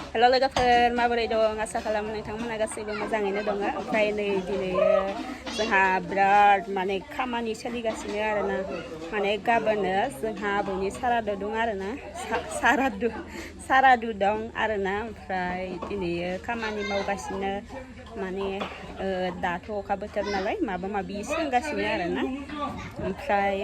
Hello लोगोफोर माबोरै दं आसा खालामो नोंथांमोना गासैबो मोजाङैनो दङ ओमफ्राय नै दिनै जोंहा बिराद माने खामानि सोलिगासिनो आरोना माने गाबोनो जोंहा आबौनि सारादु दं आरोना सारादु दं आरोना ओमफ्राय दिनै खामानि मावगासिनो माने दाथ' अखा बोथोर नालाय माबा माबि सोंगासिनो आरोना ओमफ्राय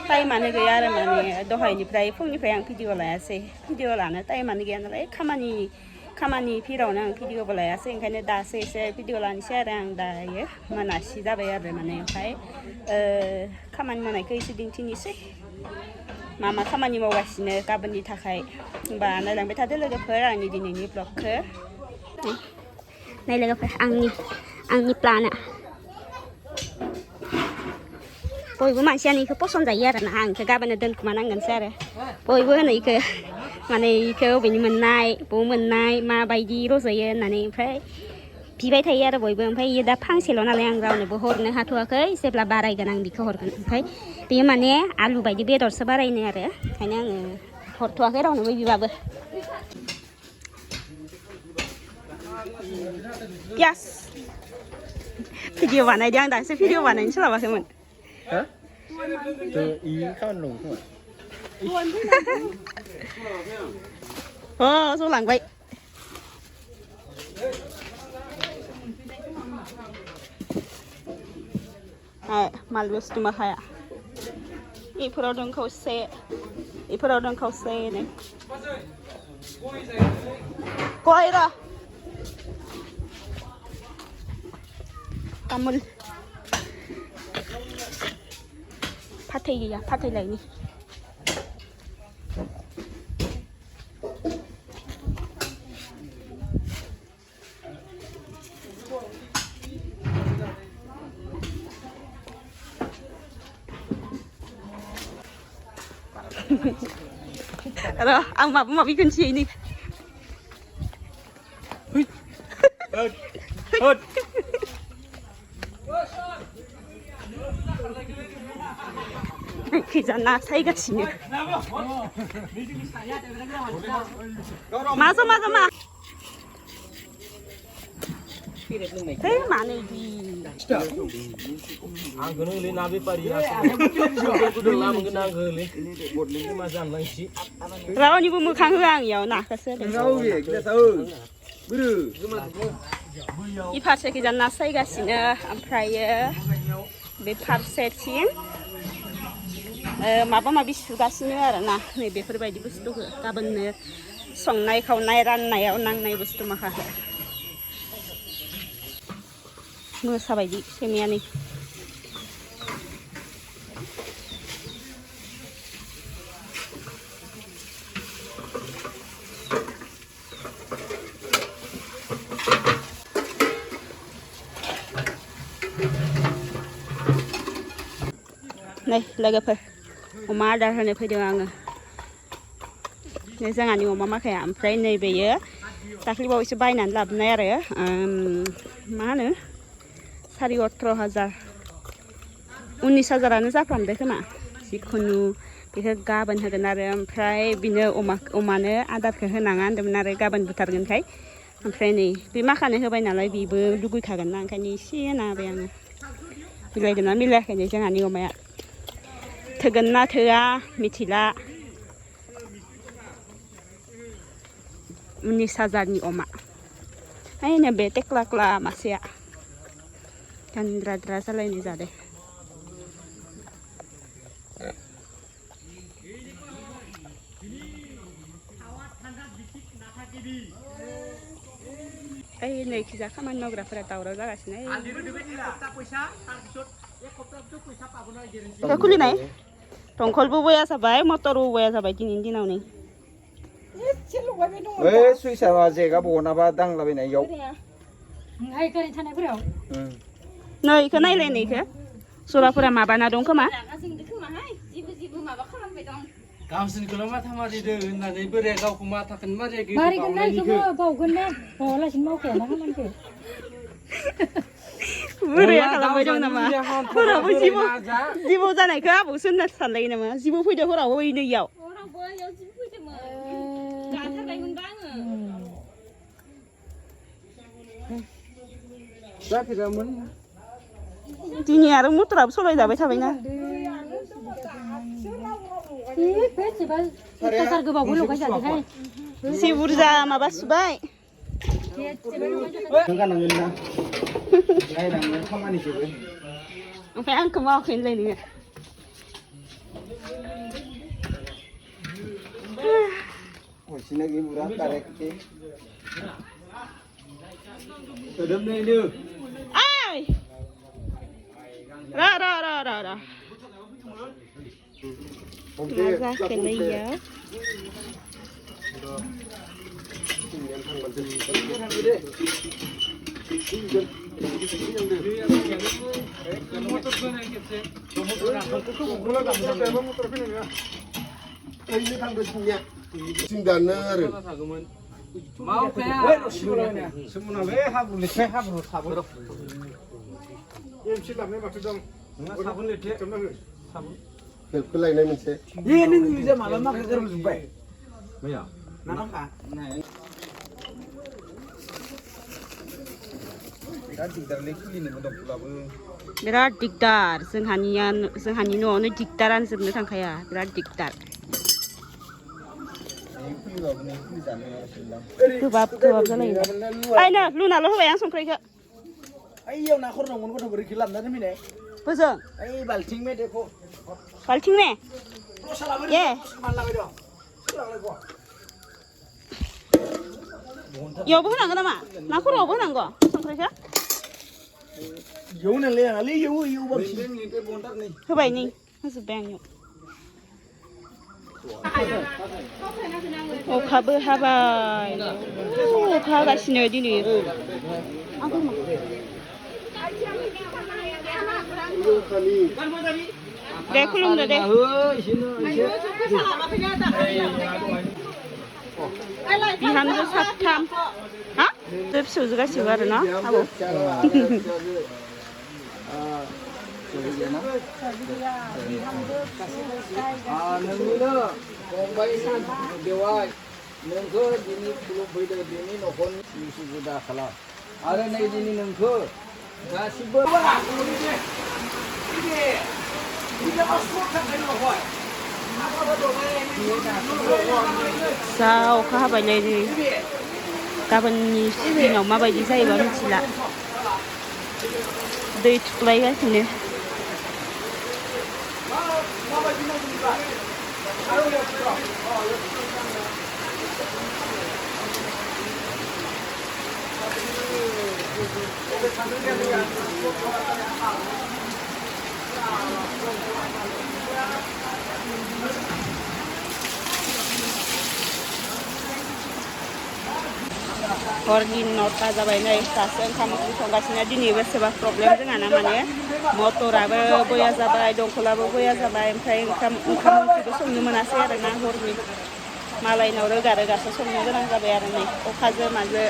टाइमानो गैया आरो माने दहायनिफ्राय फुंनिफ्राय आं भिडिअ लायासै भिडिअ लानो टाइमानो गैया नालाय खामानि फिरावनो आं भिडिअबो लायासै ओंखायनो दासो एसे भिडिअ लानोसै आरो आं दायो मोनासि जाबाय आरो माने ओमफ्राय खामानि मावनायखौ एसे दिन्थिनोसै मा खामानि मावगासिनो गाबोननि थाखाय होमबा नायलांबाय थादो लोगोफोर आंनि दिनैनि ब्लगखौ नाय लोगोफोर आंनि प्लाना बयबो मानसियानो इखौ पसन्द जायो आरोना आं इखौ गाबोनो दोनखुमानांगोनसो आरो बयबो होनो इखौ माने इखौ बबेनि मोननाय बबाव मोननाय माबायदि रज'यो होननानै ओमफ्राय बिबाय थायो आरो बयबो ओमफ्राय इयो दा फांसेल' नालाय आं रावनोबो हरनो हाथ'वाखै जेब्ला बारायगोन आं बिखौ हरगोन ओमफ्राय बेयो माने आलु बायदि बेदरसो बारायनो आरो ओंखायनो आङो हरथ'वाखै रावनोबो बिबाबो यास भिडिअ बानायदों आं दासो भिडिअ बानायनो सोलाबाखैमोन जलांबाय माल बुस्थु माखाया बेफोराव दं खावसे नै गय र' तामुल फाथै गैया फाथै लायनि र' आं माबा माबि खोन्थियै खैजा ना सायगासिनो मा जमा मानो इदि आंखौनो होलै ना बेपारि रावनिबो मोखां होआ आं इयाव नाखौसो इ फारसेखैजा ना सायगासिनो ओमफ्रायो बे फारसेथिं माबा माबि सुगासिनो आरोना नै बेफोरबायदि बुस्थुखौ गाबोननो संनाय खावनाय राननायाव नांनाय बुस्थु माखासे मोसाबायदि सेमियानि नै लोगोफोर अमा आदार होनो फैदों आङो नै जोंहानि अमा माखाया ओमफ्राय नैबेयो दाख्लैबावैसो बायनानै लाबोनाय आरो मा होनो 18,000 19,000 जाफ्रामदो खोमा जिखुनु बेखौ गाबोन होगोन आरो ओमफ्राय बिनो अमानो आदारखौ होनाङा होनदोंमोन आरो गाबोन बुथारगोनखाय ओमफ्राय नै बे माखानो होबाय नालाय बेबो लुगैखागोन ना ओंखायनो एसे होना होबाय आङो मिलायदोंना मिलायाखै नै जोंहानि अमाया थोगोन ना थोआ मिथिला 19,000 अमा ओइनो बे टेक्ला मासेया गानद्राद्रा जालायनाय जादों ओइ नैखिजा खामानि मावग्राफोरा दावराव जागासिनो खुलिनाय दंखलबो बया जाबाय मटरबो बया जाबाय दिनैनि दिनाव नै सुइसाबा जेगा बनाबा दांलाबायनायाव नै इखौ नायलाय नैखौ जराफोरा माबाना दं खोमा गावसोरखौल' माथा मारिदों होननानै बोराया गावखौ माथाखौनो मारियाखै बावगोन ना बावालासिनो मावखायाना खामानिखौ बोराया खालामबाय दं नामा हरावबो जिबौ जानायखौ आबौसो होनना सानलायो नामा जिबौ फैदों हरावबो ओइनो इयाव जाफेरामोन दिनै आरो मटराबो सलायजाबाय थाबायना एसे बुरजा माबा सुबाय गानांगोन ना नायनांगोन खामानिखौबो ओमफ्राय आंखौ मावाखै होनलाय नोङो हसिना गिमुरा कारेक्ट दोमनैनो ओइ र मा जाखोलै इयाव दानो आरो सोमोनालै हाब्रु लेथे हाब्रु साबो एमसि लाबनाय बाथौ दं साबोन लेथे साबोन हेल्पखौ लायनाय मोनसे ए नों निजा माला माखा गारजोब्बाय मैया नानाखा बिराद दिगदारलै खुलिनोबो दंब्लाबो बिराद दिगदार जोंहानि न'आवनो दिगदारानो जोबनो थांखाया बिराद दिगदार गोबाब जालायो आइनो लुनाल' होबाय आं संख्रिखौ ओइयाव ना खरनांगोन गथ'फोरखौ लाबोनानै फैनाय बोजों ओइ बाल्थिं मेदेखौ बाल्थिं मे ए इयावबो होनांगौ नामा ना खर'आवबो होनांगौ संख्रिखौ एवनांलाय आंलाय एवो बांसिन होबाय नै होजोब्बाय आं इयाव अखाबो हाबाय अखा हागासिनो दिनै दे खुलुमदो दे बिहामजो साथाम हा फिसौजो गासिबो आरो ना आबौ नोंनिनो फंबाय बेवाय नोंखौ दिनै खुलुमफैदो दिनै न'खरनि सुजुदा खालाम आरो नै दिनै नोंखौ गासिबो जा अखा हाबायलै गाबोननि दिनाव माबायदि जायोबा मिथिला दै थुख्लायगासिनो हरनि 9टा जाबाय नै दासो ओंखाम ओंख्रि संगासिनो दिनैबो सोरबा प्रब्लेम जोंहाना माने मटराबो बया जाबाय दंखलाबो बया जाबाय ओमफ्राय ओंखाम ओंख्रिबो संनो मोनासै आरो ना हरनि मालायनाव रोगासो संनो गोनां जाबाय आरो नै अखाजों माजों